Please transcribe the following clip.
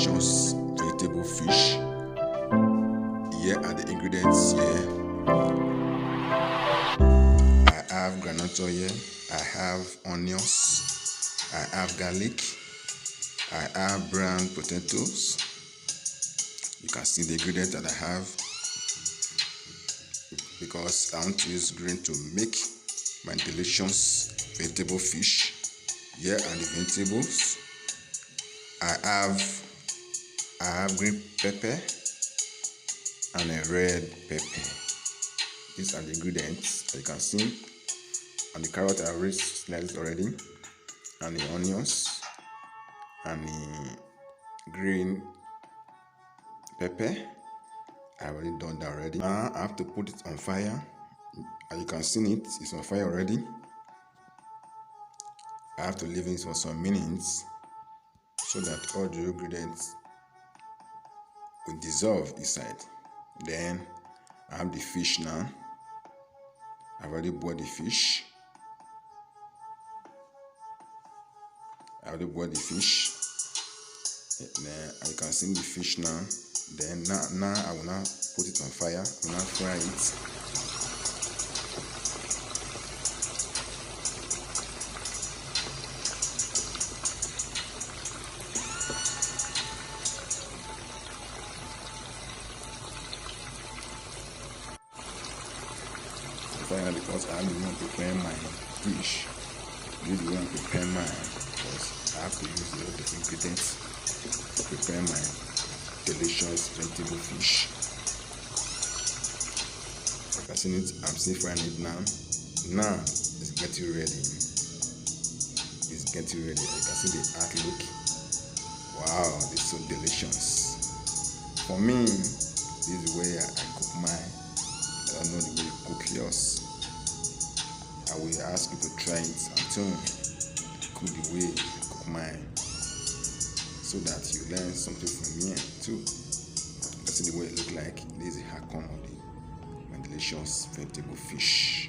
delicious vegetable fish. Here are the ingredients here. I have groundnut oil, I have onions, I have garlic, I have brown potatoes. You can see the ingredients that I have because I want to use green to make my delicious vegetable fish. Here are the vegetables. I have green pepper and a red pepper. These are the ingredients that you can see. And the carrot I already sliced already, and the onions and the green pepper. I already done that already. Now I have to put it on fire. As you can see it's on fire already. I have to leave it for some minutes so that all the ingredients will dissolve inside. Then I have the fish now. I've already boiled the fish. Then you can see the fish now. Then now I will now put it on fire. I will now fry it. Fire because I am the one preparing my fish. This is the one preparing mine because I have to use the other ingredients to prepare my delicious vegetable fish. You can see it, I'm still frying it now. Now it's getting ready. It's getting ready. You can see the outlook. Wow, this is so delicious. For me, this is the way I cook mine. I don't know the way you cook yours. I will ask you to try it until you cook the way I cook mine, so that you learn something from me too. That's the way it look like. This is the outcome of my delicious vegetable fish.